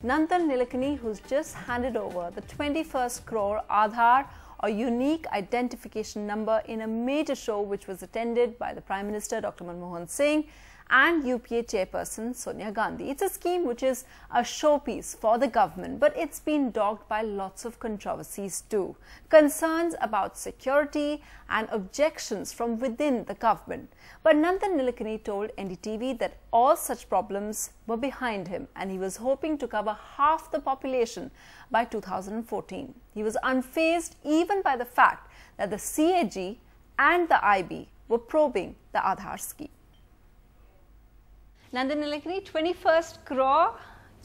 Nandan Nilekani, who's just handed over the 21st crore Aadhaar or unique identification number in a major show which was attended by the Prime Minister Dr. Manmohan Singh and UPA chairperson Sonia Gandhi. It's a scheme which is a showpiece for the government, but it's been dogged by lots of controversies too. Concerns about security and objections from within the government. But Nandan Nilekani told NDTV that all such problems were behind him and he was hoping to cover half the population by 2014. He was unfazed even by the fact that the CAG and the IB were probing the Aadhaar scheme. Nandan Nilekani, 21st crore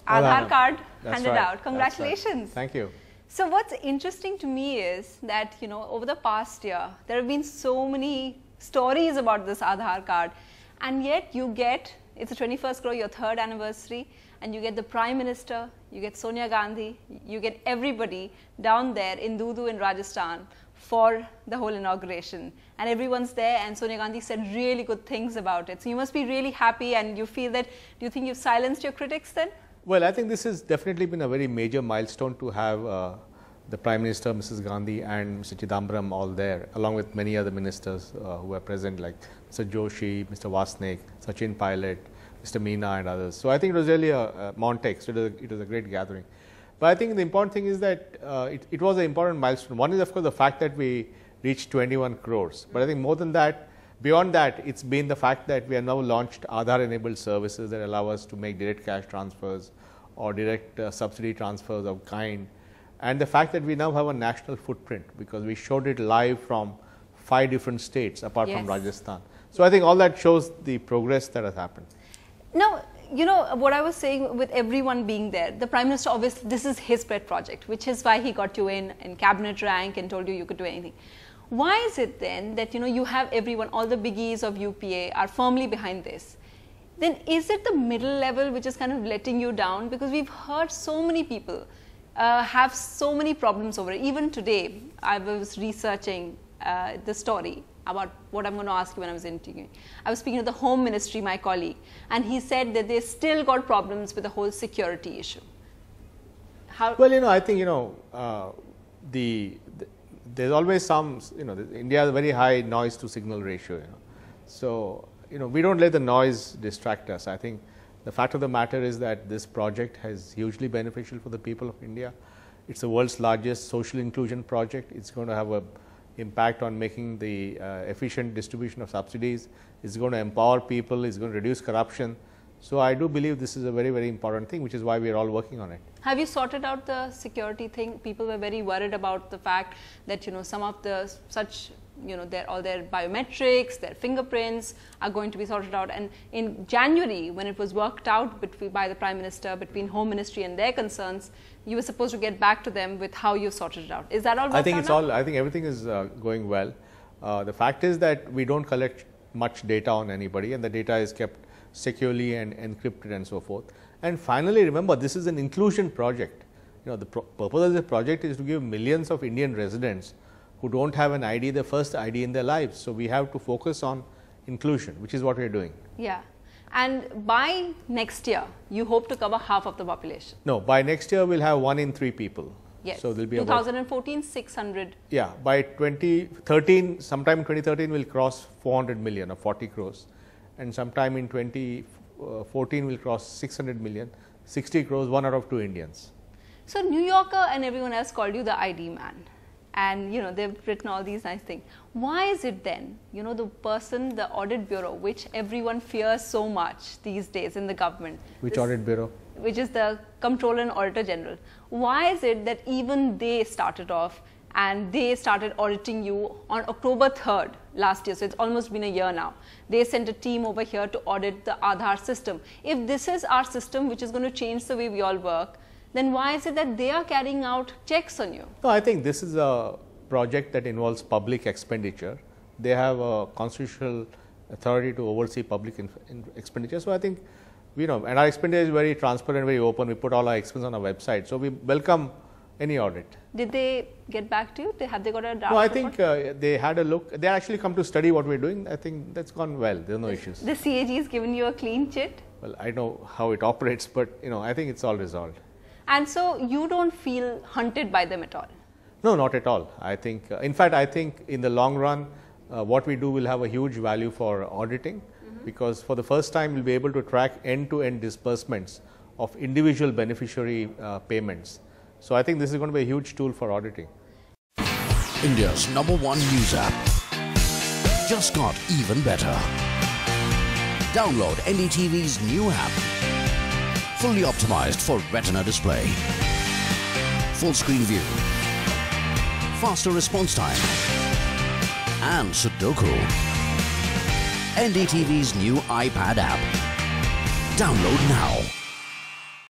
Aadhaar card handed out. Congratulations. Right. Thank you. So what's interesting to me is that, over the past year, there have been so many stories about this Aadhaar card, and yet you get, it's the 21st crore, your 3rd anniversary, and you get the Prime Minister, you get Sonia Gandhi, you get everybody down there in Dudu in Rajasthan for the whole inauguration, and everyone's there, and Sonia Gandhi said really good things about it. So you must be really happy, and you feel that, do you think you've silenced your critics then? Well, I think this has definitely been a very major milestone to have the Prime Minister, Mrs. Gandhi and Mr. Chidambaram all there, along with many other ministers who were present like Mr. Joshi, Mr. Vasnik, Sachin Pilot, Mr. Meena and others. So I think it was really a Montex, it was a great gathering. But I think the important thing is that it was an important milestone. One is of course the fact that we reached 21 crores. But I think more than that, beyond that, it's been the fact that we have now launched Aadhaar enabled services that allow us to make direct cash transfers or direct subsidy transfers of kind. And the fact that we now have a national footprint because we showed it live from 5 different states apart from Rajasthan. So I think all that shows the progress that has happened. Now, what I was saying with everyone being there, the Prime Minister, obviously, this is his pet project, which is why he got you in cabinet rank and told you could do anything. Why is it then that, you have everyone, all the biggies of UPA are firmly behind this? Then is it the middle level which is kind of letting you down? Because we've heard so many people have so many problems over it. Even today, I was researching the story about what I'm going to ask you when I was interviewing. I was speaking to the Home Ministry, my colleague, and he said that they still got problems with the whole security issue. Well, I think, there's always some, India has a very high noise to signal ratio, So, we don't let the noise distract us. I think the fact of the matter is that this project is hugely beneficial for the people of India. It's the world's largest social inclusion project. It's going to have an impact on making the efficient distribution of subsidies. It's going to empower people. It's going to reduce corruption. So I do believe this is a very, very important thing, which is why we are all working on it. Have you sorted out the security thing? People were very worried about the fact that, some of the all their biometrics, their fingerprints are going to be sorted out. And in January, when it was worked out by the Prime Minister, between Home Ministry and their concerns, you were supposed to get back to them with how you sorted it out. Is that all? I think I think everything is going well. The fact is that we don't collect much data on anybody, and the data is kept securely and encrypted and so forth. And finally, remember, this is an inclusion project. The purpose of this project is to give millions of Indian residents who don't have an ID, the first ID in their lives. So we have to focus on inclusion, which is what we are doing. Yeah. And by next year, you hope to cover half of the population? No, by next year, we'll have 1 in 3 people. Yes. So there'll be 2014, 600. Yeah. By 2013, sometime in 2013, we'll cross 400 million or 40 crores. And sometime in 2014, we'll cross 600 million, 60 crores, 1 out of 2 Indians. So New Yorker and everyone else called you the ID man. And, they've written all these nice things. Why is it then, the audit bureau, which everyone fears so much these days in the government. Which audit bureau? Which is the Comptroller and Auditor General. Why is it that even they started off and they started auditing you on October 3rd last year? So it's almost been a year now. They sent a team over here to audit the Aadhaar system. If this is our system, which is going to change the way we all work, then why is it that they are carrying out checks on you? No, I think this is a project that involves public expenditure. They have a constitutional authority to oversee public expenditure. So I think, and our expenditure is very transparent, very open. We put all our expenses on our website. So we welcome any audit. Did they get back to you? Have they got a draft? No, I think they had a look. They actually come to study what we're doing. I think that's gone well. There are no issues. The CAG has given you a clean chit? Well, I know how it operates, but I think it's all resolved. And so you don't feel hunted by them at all? No, not at all. I think, in fact, I think in the long run, what we do will have a huge value for auditing, because for the first time we'll be able to track end-to-end disbursements of individual beneficiary payments. So I think this is going to be a huge tool for auditing. India's #1 news app just got even better. Download NDTV's new app. Fully optimized for retina display. Full screen view. Faster response time. And Sudoku. NDTV's new iPad app. Download now.